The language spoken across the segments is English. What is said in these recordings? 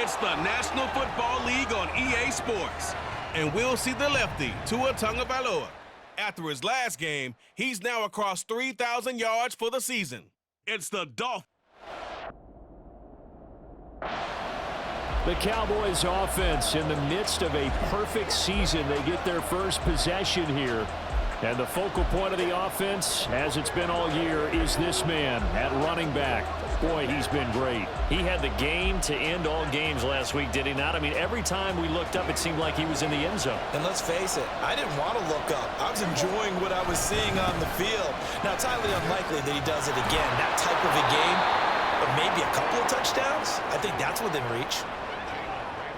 It's the National Football League on EA Sports. And we'll see the lefty, Tua Tagovailoa. After his last game, he's now across 3,000 yards for the season. It's the Dolphins. The Cowboys offense in the midst of a perfect season. They get their first possession here. And the focal point of the offense, as it's been all year, is this man at running back. Boy, he's been great. He had the game to end all games last week, did he not? I mean, every time we looked up, it seemed like he was in the end zone. And let's face it, I didn't want to look up. I was enjoying what I was seeing on the field. Now, it's highly unlikely that he does it again, that type of a game, but maybe a couple of touchdowns. I think that's within reach.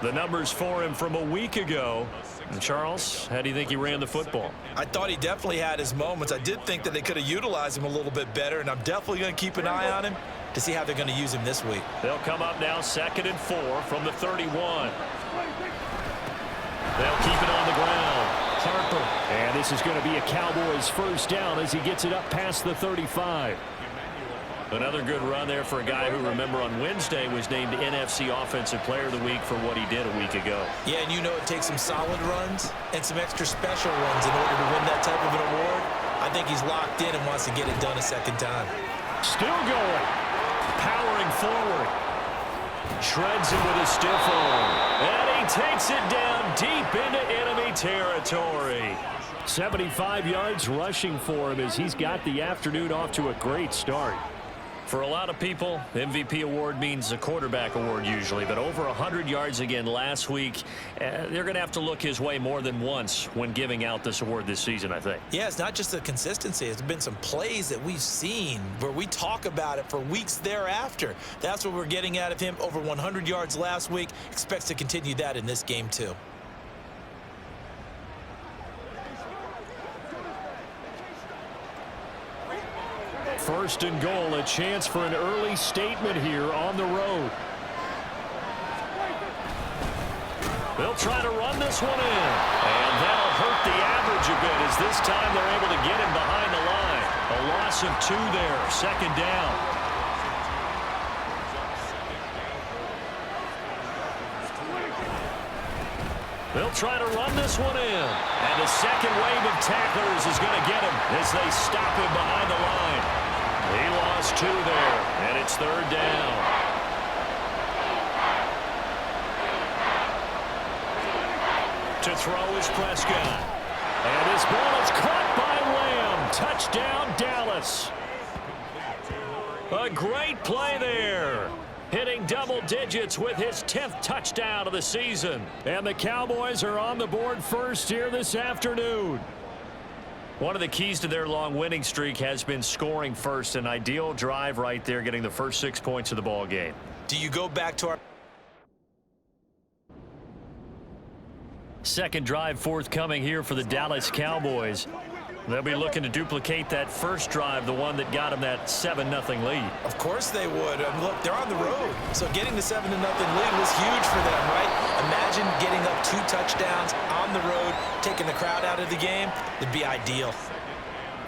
The numbers for him from a week ago. And Charles, how do you think he ran the football? I thought he definitely had his moments. I did think that they could have utilized him a little bit better, and I'm definitely going to keep an eye on him to see how they're going to use him this week. They'll come up now 2nd and 4 from the 31. They'll keep it on the ground. Harper. And this is going to be a Cowboys first down as he gets it up past the 35. Another good run there for a guy who, remember, on Wednesday was named NFC Offensive Player of the Week for what he did a week ago. Yeah, and you know it takes some solid runs and some extra special runs in order to win that type of an award. I think he's locked in and wants to get it done a second time. Still going. Powering forward. Shreds it with a stiff arm. And he takes it down deep into enemy territory. 75 yards rushing for him as he's got the afternoon off to a great start. For a lot of people, MVP award means a quarterback award usually, but over 100 yards again last week. They're going to have to look his way more than once when giving out this award this season, I think. Yeah, it's not just the consistency. It's been some plays that we've seen where we talk about it for weeks thereafter. That's what we're getting out of him. Over 100 yards last week. Expects to continue that in this game, too. First and goal, a chance for an early statement here on the road. They'll try to run this one in. And that'll hurt the average a bit as this time they're able to get him behind the line. A loss of 2 there, 2nd down. They'll try to run this one in. And the second wave of tacklers is going to get him as they stop him behind the line. He lost 2 there, and it's 3rd down. To throw is Prescott. And this ball is caught by Lamb. Touchdown, Dallas. A great play there. Hitting double digits with his 10th touchdown of the season. And the Cowboys are on the board first here this afternoon. One of the keys to their long winning streak has been scoring first. An ideal drive right there, getting the first 6 points of the ball game. Do you go back to our second drive forthcoming here for the Dallas Cowboys? They'll be looking to duplicate that first drive, the one that got them that 7-0 lead. Of course they would. Look, they're on the road. So getting the 7-0 lead was huge for them, right? Imagine getting up 2 touchdowns on the road, taking the crowd out of the game. It'd be ideal.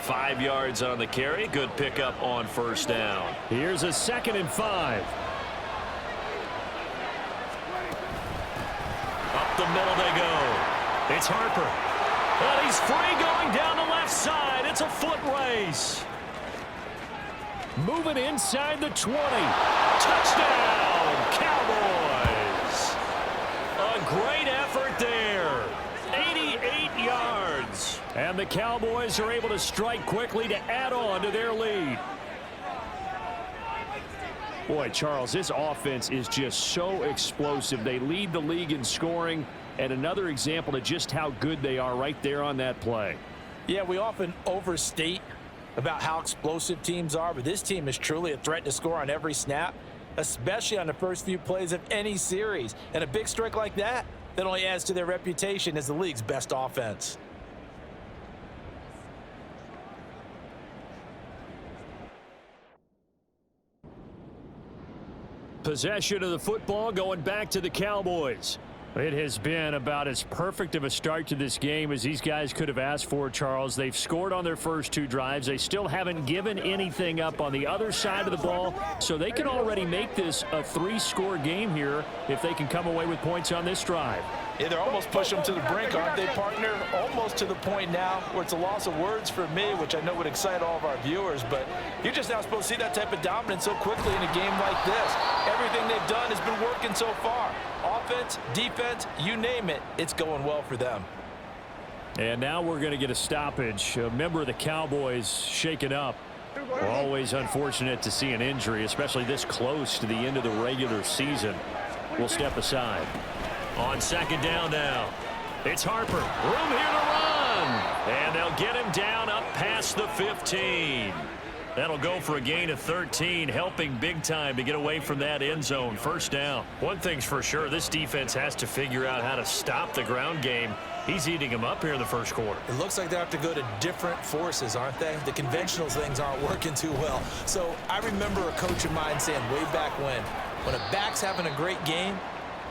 5 yards on the carry. Good pickup on first down. Here's a 2nd and 5. Up the middle they go. It's Harper. And he's free going down the left side. It's a foot race. Moving inside the 20. Touchdown, Cowboys. A great effort there. 88 yards. And the Cowboys are able to strike quickly to add on to their lead. Boy, Charles, this offense is just so explosive. They lead the league in scoring, and another example of just how good they are right there on that play. Yeah, we often overstate about how explosive teams are, but this team is truly a threat to score on every snap, especially on the first few plays of any series. And a big strike like that only adds to their reputation as the league's best offense. Possession of the football going back to the Cowboys. It has been about as perfect of a start to this game as these guys could have asked for, Charles. They've scored on their first 2 drives. They still haven't given anything up on the other side of the ball, so they can already make this a 3-score game here if they can come away with points on this drive. Yeah, they're almost pushing them to the brink, aren't they, partner? Almost to the point now where it's a loss of words for me, which I know would excite all of our viewers, but you're just now supposed to see that type of dominance so quickly in a game like this. Everything they've done has been working so far. Offense, defense, you name it, it's going well for them. And now we're going to get a stoppage. A member of the Cowboys shaken up. Always unfortunate to see an injury, especially this close to the end of the regular season. We'll step aside. On second down now, it's Harper. Room here to run. And they'll get him down up past the 15. That'll go for a gain of 13, helping big time to get away from that end zone. First down. One thing's for sure, this defense has to figure out how to stop the ground game. He's eating them up here in the first quarter. It looks like they have to go to different forces, aren't they? The conventional things aren't working too well. So I remember a coach of mine saying way back when a back's having a great game,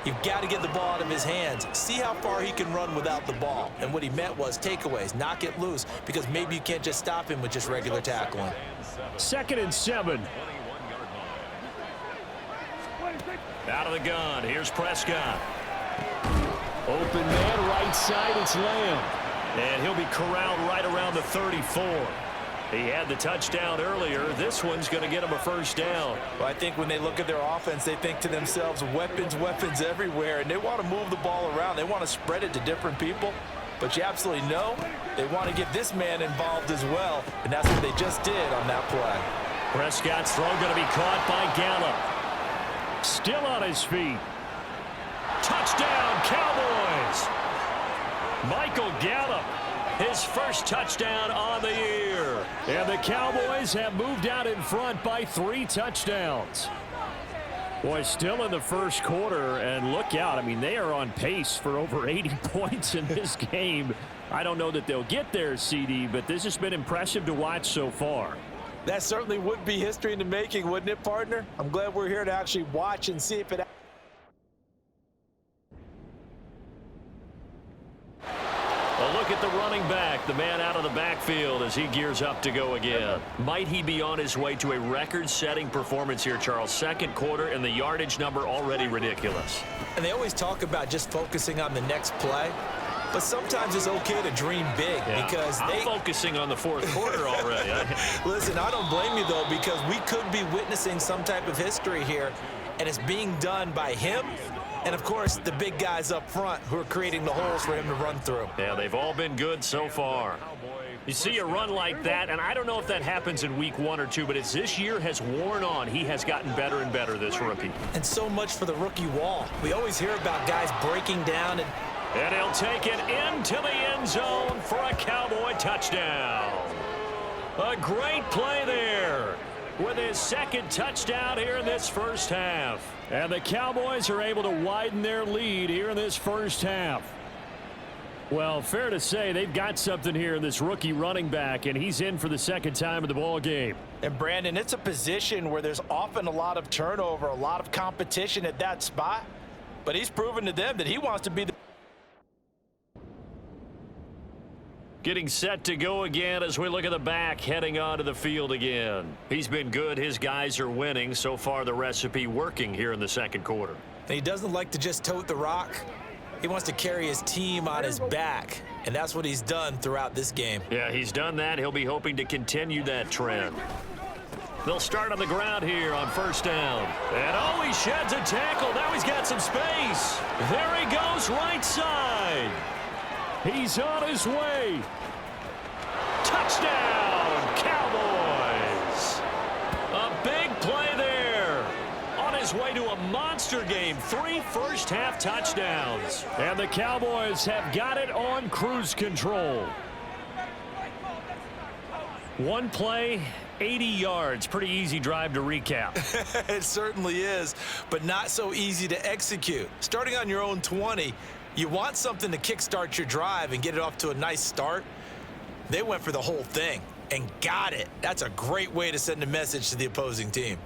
you've got to get the ball out of his hands. See how far he can run without the ball. And what he meant was takeaways, knock it loose, because maybe you can't just stop him with just regular tackling. 2nd and 7. Out of the gun, here's Prescott. Open man, right side, it's Lamb. And he'll be corralled right around the 34. He had the touchdown earlier. This one's going to get him a first down. Well, I think when they look at their offense, they think to themselves, weapons, weapons everywhere, and they want to move the ball around. They want to spread it to different people. But you absolutely know they want to get this man involved as well, and that's what they just did on that play. Prescott's throw going to be caught by Gallup. Still on his feet. Touchdown, Cowboys! Michael Gallup, his first touchdown on the year. And the Cowboys have moved out in front by 3 touchdowns. Boy, still in the first quarter, and look out. I mean, they are on pace for over 80 points in this game. I don't know that they'll get there, CD, but this has been impressive to watch so far. That certainly would be history in the making, wouldn't it, partner? I'm glad we're here to actually watch and see if it... A look at the running back, the man out of the backfield as he gears up to go again. Might he be on his way to a record-setting performance here, Charles? Second quarter and the yardage number already ridiculous. And they always talk about just focusing on the next play. But sometimes it's okay to dream big because I'm focusing on the fourth quarter already. Listen, I don't blame you, though, because we could be witnessing some type of history here, and it's being done by him and, of course, the big guys up front who are creating the holes for him to run through. Yeah, they've all been good so far. You see a run like that, and I don't know if that happens in week 1 or 2, but as this year has worn on, he has gotten better and better, this rookie. And so much for the rookie wall. We always hear about guys breaking down and he'll take it into the end zone for a Cowboy touchdown. A great play there with his second touchdown here in this first half. And the Cowboys are able to widen their lead here in this first half. Well, fair to say they've got something here in this rookie running back, and he's in for the second time of the ball game. And, Brandon, it's a position where there's often a lot of turnover, a lot of competition at that spot. But he's proven to them that he wants to be the... Getting set to go again as we look at the back heading onto the field again. He's been good. His guys are winning. So far, the recipe working here in the second quarter. he doesn't like to just tote the rock. He wants to carry his team on his back, and that's what he's done throughout this game. Yeah, he's done that. He'll be hoping to continue that trend. They'll start on the ground here on first down. And oh, he sheds a tackle. Now he's got some space. There he goes, right side. He's on his way. Touchdown, Cowboys. A big play there. On his way to a monster game. 3 first-half touchdowns. And the Cowboys have got it on cruise control. One play, 80 yards. Pretty easy drive to recap. It certainly is, but not so easy to execute. Starting on your own 20, you want something to kickstart your drive and get it off to a nice start. They went for the whole thing and got it. That's a great way to send a message to the opposing team.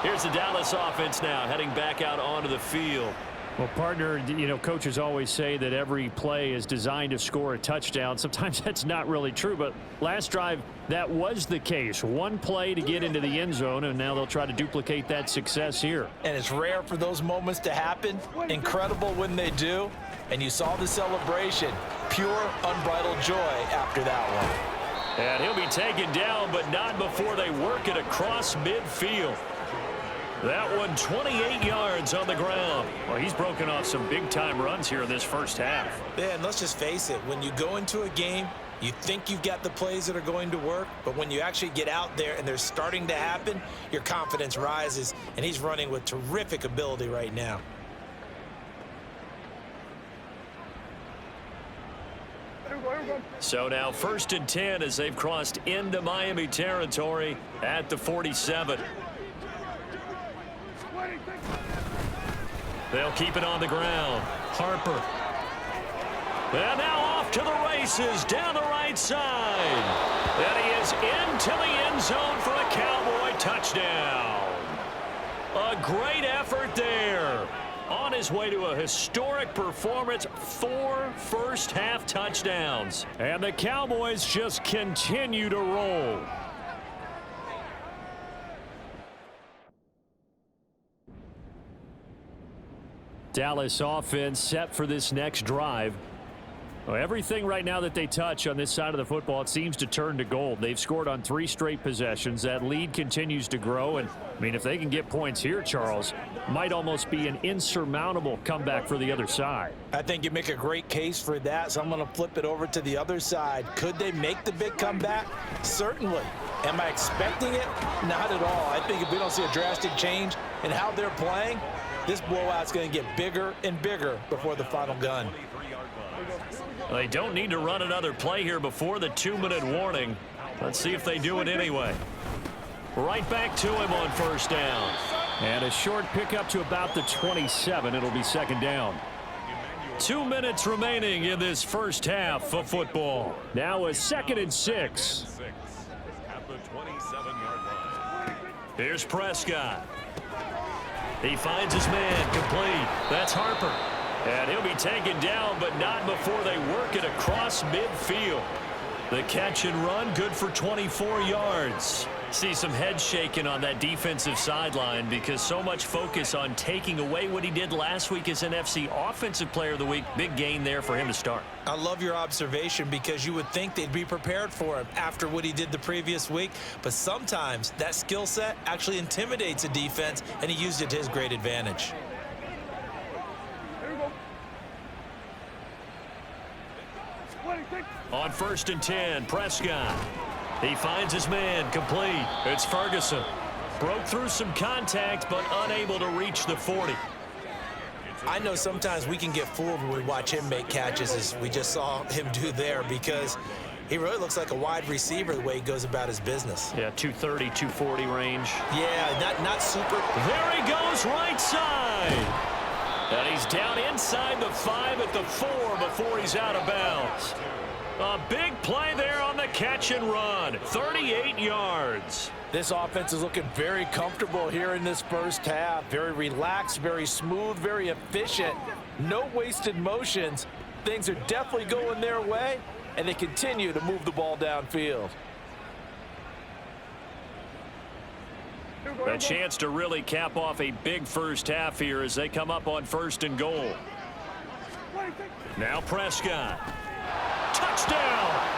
Here's the Dallas offense now heading back out onto the field. Well, partner, you know, coaches always say that every play is designed to score a touchdown. Sometimes that's not really true, but last drive, that was the case. One play to get into the end zone, and now they'll try to duplicate that success here. And it's rare for those moments to happen. Incredible when they do. And you saw the celebration. Pure, unbridled joy after that one. And he'll be taken down, but not before they work it across midfield. That one 28 yards on the ground. Well, he's broken off some big-time runs here in this first half. Yeah, and let's just face it. When you go into a game, you think you've got the plays that are going to work, but when you actually get out there and they're starting to happen, your confidence rises, and he's running with terrific ability right now. So now 1st and 10 as they've crossed into Miami territory at the 47. They'll keep it on the ground. Harper. And now off to the races down the right side. And he is into the end zone for a Cowboy touchdown. A great effort there. On his way to a historic performance, 4 first-half touchdowns. And the Cowboys just continue to roll. Dallas offense set for this next drive. Well, everything right now that they touch on this side of the football, it seems to turn to gold. They've scored on 3 straight possessions. That lead continues to grow. And, I mean, if they can get points here, Charles, might almost be an insurmountable comeback for the other side. I think you make a great case for that, so I'm going to flip it over to the other side. Could they make the big comeback? Certainly. Am I expecting it? Not at all. I think if we don't see a drastic change in how they're playing, this blowout's going to get bigger and bigger before the final gun. They don't need to run another play here before the 2-minute warning. Let's see if they do it anyway. Right back to him on 1st down. And a short pickup to about the 27. It'll be 2nd down. 2 minutes remaining in this first half of football. Now a 2nd and 6. Here's Prescott. He finds his man complete. That's Harper. And he'll be taken down, but not before they work it across midfield. The catch and run, good for 24 yards. See some head shaking on that defensive sideline because so much focus on taking away what he did last week as NFC Offensive Player of the Week. Big gain there for him to start. I love your observation because you would think they'd be prepared for him after what he did the previous week. But sometimes that skill set actually intimidates a defense, and he used it to his great advantage. On 1st and 10, Prescott. He finds his man complete. It's Ferguson. Broke through some contact, but unable to reach the 40. I know sometimes we can get fooled when we watch him make catches, as we just saw him do there, because he really looks like a wide receiver the way he goes about his business. Yeah, 230, 240 range. Yeah, not super. There he goes, right side. And he's down inside the 5 at the 4 before he's out of bounds. A big play there on the catch and run. 38 yards. This offense is looking very comfortable here in this first half. Very relaxed, very smooth, very efficient. No wasted motions. Things are definitely going their way, and they continue to move the ball downfield. A chance to really cap off a big first half here as they come up on 1st and goal. Now Prescott. Touchdown!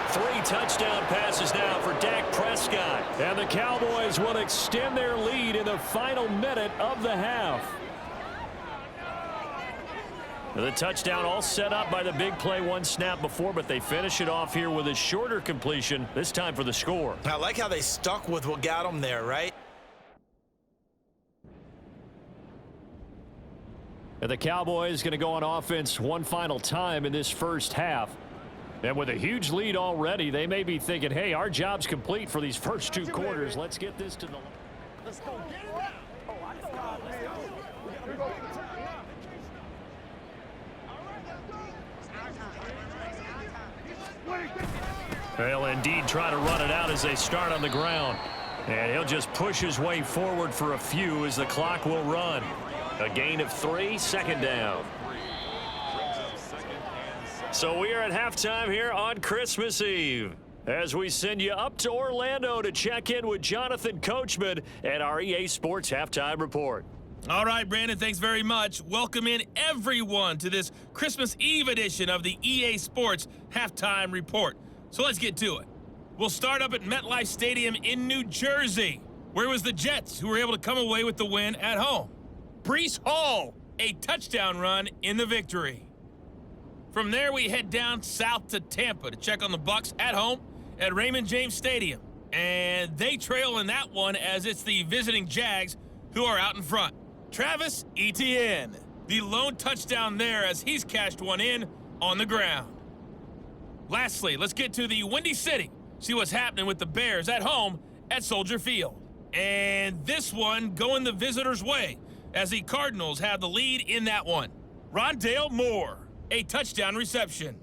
3 touchdown passes now for Dak Prescott. And the Cowboys will extend their lead in the final minute of the half. The touchdown all set up by the big play 1 snap before, but they finish it off here with a shorter completion, this time for the score. I like how they stuck with what got them there, right? And the Cowboys going to go on offense one final time in this first half. And with a huge lead already, they may be thinking, hey, our job's complete for these first 2 quarters. Let's get this to the... Let's go get it. They'll indeed try to run it out as they start on the ground. And he'll just push his way forward for a few as the clock will run. A gain of 3, second down. So we are at halftime here on Christmas Eve, as we send you up to Orlando to check in with Jonathan Coachman at our EA Sports Halftime Report. All right, Brandon, thanks very much. Welcome in everyone to this Christmas Eve edition of the EA Sports Halftime Report. So let's get to it. We'll start up at MetLife Stadium in New Jersey, where it was the Jets who were able to come away with the win at home. Breece Hall, a touchdown run in the victory. From there, we head down south to Tampa to check on the Bucs at home at Raymond James Stadium. And they trail in that one as it's the visiting Jags who are out in front. Travis Etienne, the lone touchdown there as he's cashed one in on the ground. Lastly, let's get to the Windy City, see what's happening with the Bears at home at Soldier Field. And this one going the visitors' way as the Cardinals have the lead in that one. Rondale Moore, a touchdown reception.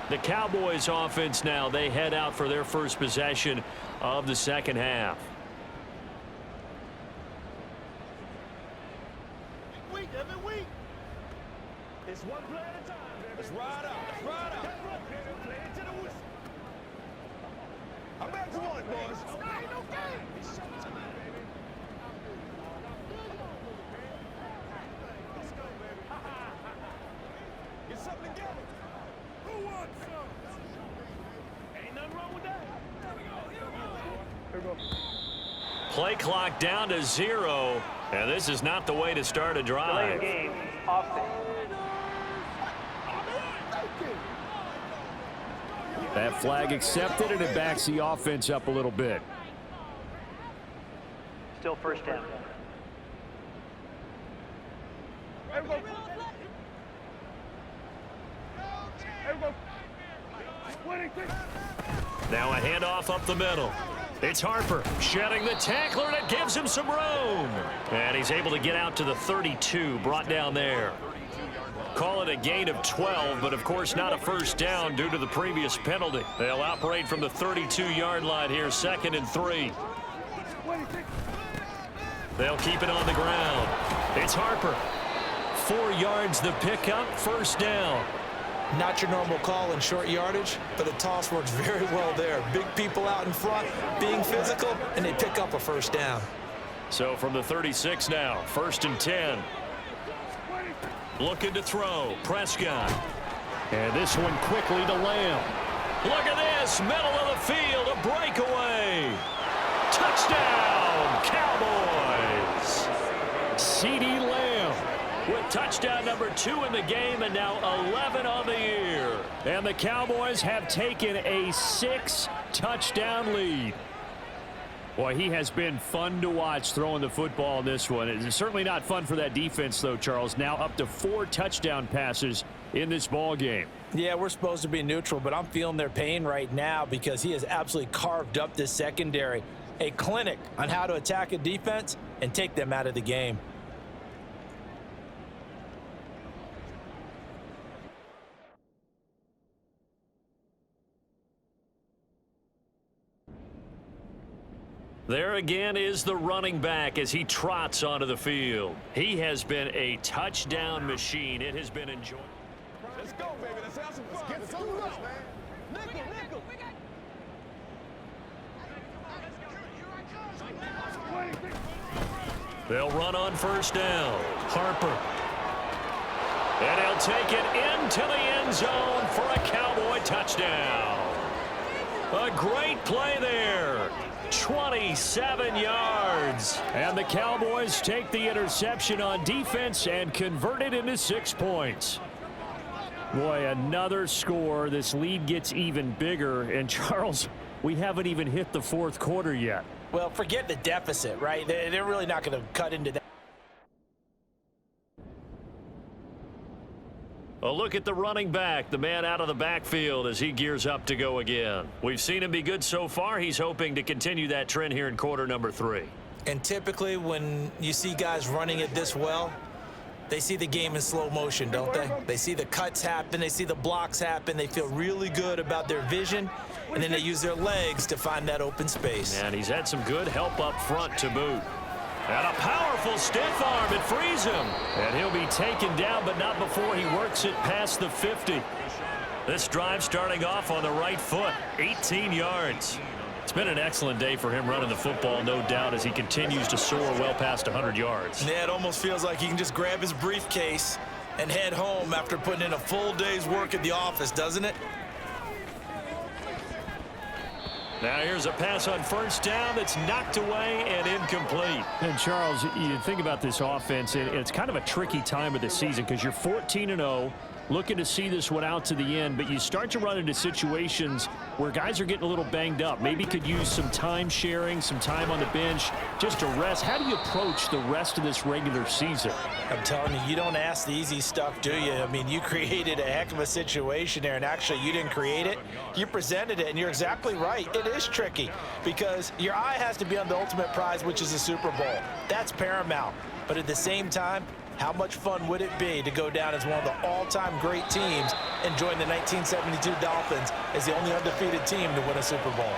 The Cowboys offense now, they head out for their first possession of the second half. Every week. It's one play at a time. Let's ride out. Let's ride out. Play it to the whistle. I'm back to one, boys. Ain't no game. It's showtime, baby. Let's go, baby. Get something together. Who wants some? Ain't nothing wrong with that. Here we go. Play clock down to 0, and this is not the way to start a drive. Delay of game, offset. That flag accepted, and it backs the offense up a little bit. Still first down. Now a handoff up the middle. It's Harper shedding the tackler, and it gives him some room. And he's able to get out to the 32, brought down there. Call it a gain of 12, but of course not a first down due to the previous penalty. They'll operate from the 32-yard line here, 2nd and 3. They'll keep it on the ground. It's Harper. 4 yards the pickup, first down. Not your normal call in short yardage, but the toss works very well there. Big people out in front, being physical, and they pick up a first down. So from the 36 now, 1st and 10. Looking to throw, Prescott. And this one quickly to Lamb. Look at this, middle of the field, a breakaway. Touchdown, Cowboys. CeeDee Lamb With touchdown number 2 in the game, and now 11 on the year. And the Cowboys have taken a 6-touchdown lead. Boy, he has been fun to watch throwing the football in this one. It's certainly not fun for that defense, though, Charles. Now up to 4 touchdown passes in this ball game. Yeah, we're supposed to be neutral, but I'm feeling their pain right now because he has absolutely carved up this secondary. A clinic on how to attack a defense and take them out of the game. There again is the running back as he trots onto the field. He has been a touchdown machine. It has been enjoyable. Let's go, baby. Let's have some fun. Let's do this, man. Nickel. They'll run on first down. Harper. And he'll take it into the end zone for a Cowboy touchdown. A great play there. 27 yards. And the Cowboys take the interception on defense and convert it into 6 points. Boy, another score. This lead gets even bigger. And, Charles, we haven't even hit the fourth quarter yet. Well, forget the deficit, right? They're really not going to cut into that. A look at the running back, the man out of the backfield as he gears up to go again. We've seen him be good so far. He's hoping to continue that trend here in quarter number 3. And typically when you see guys running it this well, they see the game in slow motion, don't they? They see the cuts happen. They see the blocks happen. They feel really good about their vision. And then they use their legs to find that open space. And he's had some good help up front to boot. And a powerful stiff arm. It frees him. And he'll be taken down, but not before he works it past the 50. This drive starting off on the right foot. 18 yards. It's been an excellent day for him running the football, no doubt, as he continues to soar well past 100 yards. Yeah, it almost feels like he can just grab his briefcase and head home after putting in a full day's work at the office, doesn't it? Now here's a pass on first down that's knocked away and incomplete. And, Charles, you think about this offense, and it's kind of a tricky time of the season because you're 14-0, looking to see this one out to the end, but you start to run into situations where guys are getting a little banged up. Maybe could use some time sharing, some time on the bench, just to rest. How do you approach the rest of this regular season? I'm telling you, you don't ask the easy stuff, do you? I mean, you created a heck of a situation there, and actually you didn't create it. You presented it, and you're exactly right. It is tricky because your eye has to be on the ultimate prize, which is the Super Bowl. That's paramount. But at the same time, how much fun would it be to go down as one of the all-time great teams and join the 1972 Dolphins as the only undefeated team to win a Super Bowl?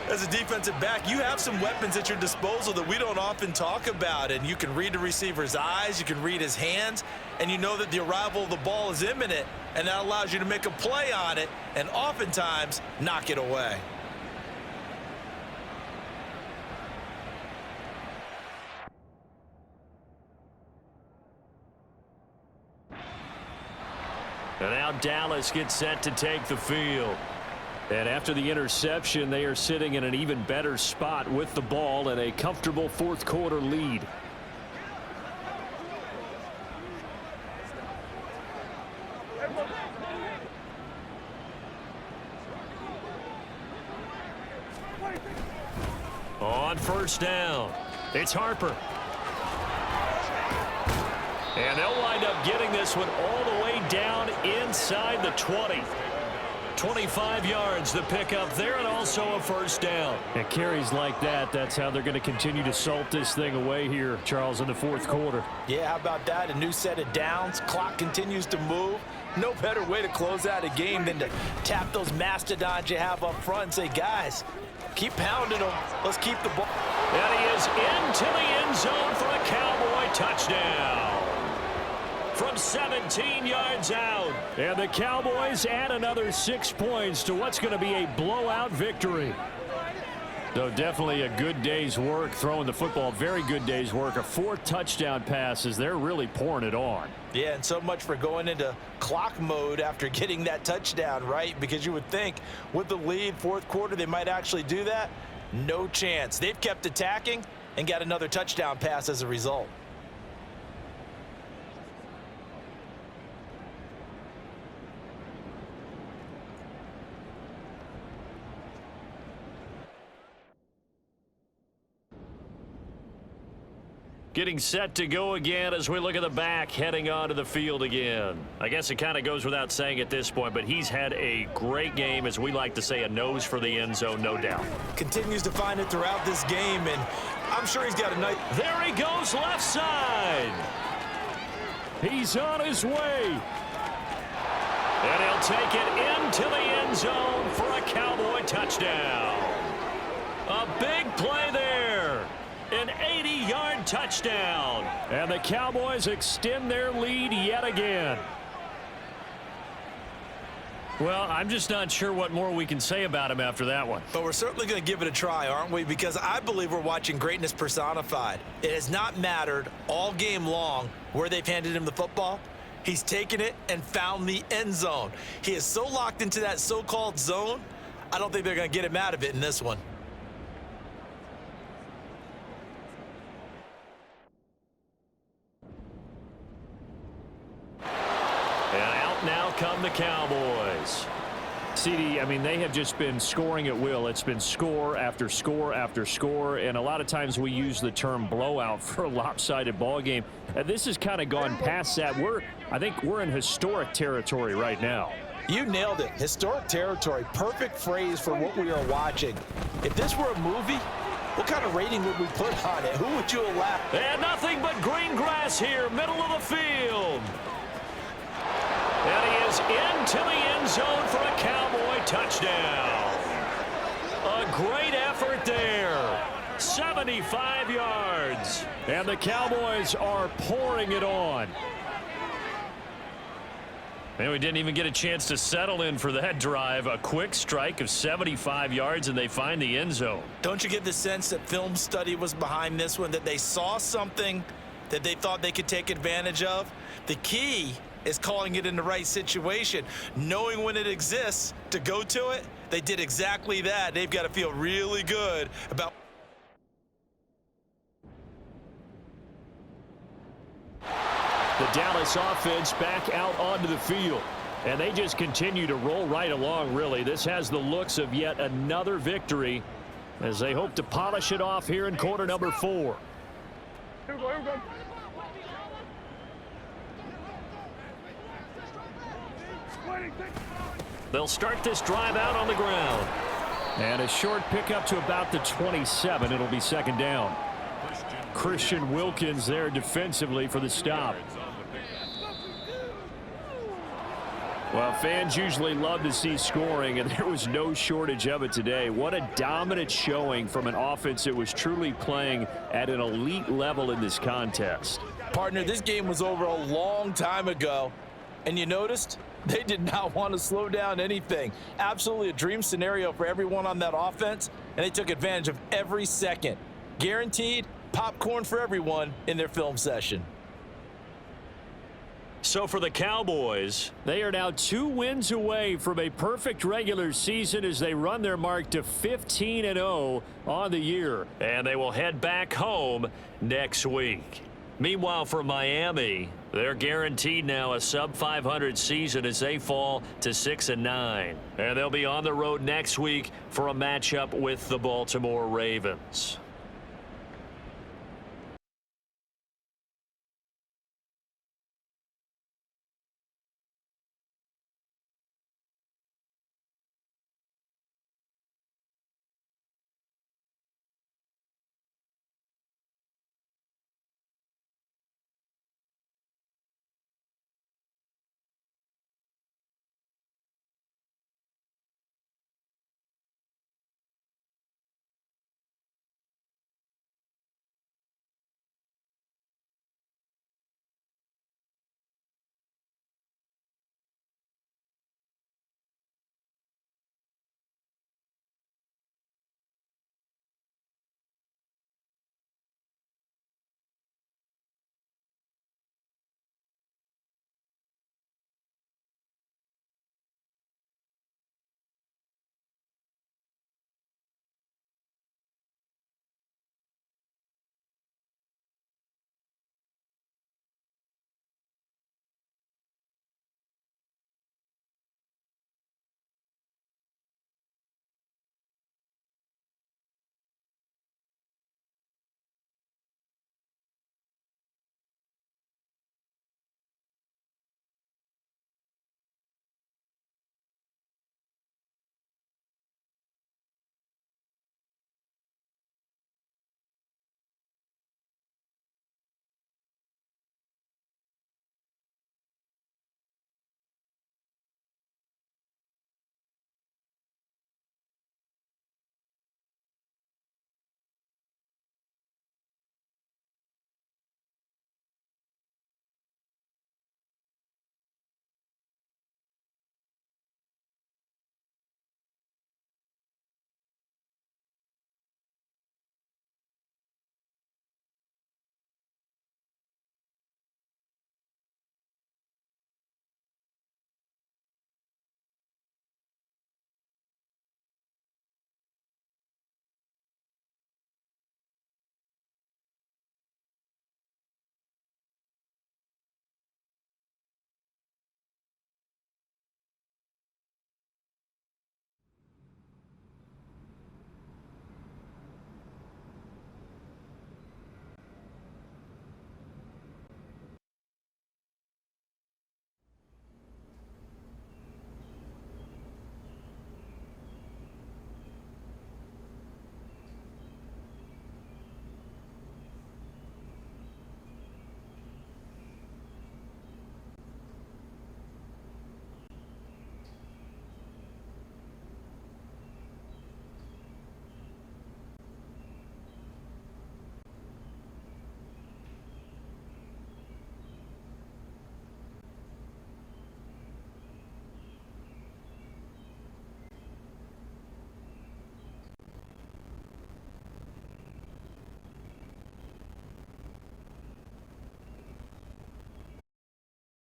As a defensive back, you have some weapons at your disposal that we don't often talk about, and you can read the receiver's eyes, you can read his hands, and you know that the arrival of the ball is imminent, and that allows you to make a play on it and oftentimes knock it away. And now Dallas gets set to take the field. And after the interception, they are sitting in an even better spot with the ball and a comfortable fourth quarter lead. On first down, it's Harper. And they'll wind up getting this one all the way down inside the 20. 25 yards the pickup there, and also a first down. And carries like that, that's how they're going to continue to salt this thing away here, Charles, in the fourth quarter. Yeah, how about that? A new set of downs. Clock continues to move. No better way to close out a game than to tap those mastodons you have up front and say, guys, keep pounding them. Let's keep the ball. And he is into the end zone for a Cowboy touchdown. From 17 yards out. And the Cowboys add another 6 points to what's going to be a blowout victory. So definitely a good day's work throwing the football. Very good day's work. A 4th touchdown passes. They're really pouring it on. Yeah, and so much for going into clock mode after getting that touchdown, right? Because you would think with the lead, fourth quarter, they might actually do that. No chance. They've kept attacking and got another touchdown pass as a result. Getting set to go again as we look at the back heading onto the field again. I guess it kind of goes without saying at this point, but he's had a great game, as we like to say, a nose for the end zone, no doubt. Continues to find it throughout this game, and I'm sure he's got a nice... There he goes, left side. He's on his way. And he'll take it into the end zone for a Cowboy touchdown. A big play there. An 80-yard touchdown. And the Cowboys extend their lead yet again. Well, I'm just not sure what more we can say about him after that one. But we're certainly going to give it a try, aren't we? Because I believe we're watching greatness personified. It has not mattered all game long where they've handed him the football. He's taken it and found the end zone. He is so locked into that so-called zone, I don't think they're going to get him out of it in this one. And out now come the Cowboys. CD, I mean, they have just been scoring at will. It's been score after score after score, and a lot of times we use the term blowout for a lopsided ball game. This has kind of gone past that. I think we're in historic territory right now. You nailed it. Historic territory. Perfect phrase for what we are watching. If this were a movie, what kind of rating would we put on it? Who would you allow? And nothing but green grass here, middle of the field. And he is into the end zone for a Cowboy touchdown. A great effort there. 75 yards. And the Cowboys are pouring it on. And we didn't even get a chance to settle in for that drive. A quick strike of 75 yards, and they find the end zone. Don't you get the sense that film study was behind this one, that they saw something that they thought they could take advantage of? The key is calling it in the right situation, knowing when it exists to go to it. They did exactly that. They've got to feel really good about. The Dallas offense back out onto the field. And they just continue to roll right along, really. This has the looks of yet another victory as they hope to polish it off here in quarter number 4. Here we go, here we go. They'll start this drive out on the ground. And a short pickup to about the 27. It'll be second down. Christian Wilkins there defensively for the stop. Well, fans usually love to see scoring, and there was no shortage of it today. What a dominant showing from an offense that was truly playing at an elite level in this contest. Partner, this game was over a long time ago, and you noticed they did not want to slow down anything. Absolutely a dream scenario for everyone on that offense, and they took advantage of every second. Guaranteed popcorn for everyone in their film session. So for the Cowboys, they are now 2 wins away from a perfect regular season as they run their mark to 15-0 on the year. And they will head back home next week. Meanwhile, for Miami, they're guaranteed now a sub-500 season as they fall to 6-9. And they'll be on the road next week for a matchup with the Baltimore Ravens.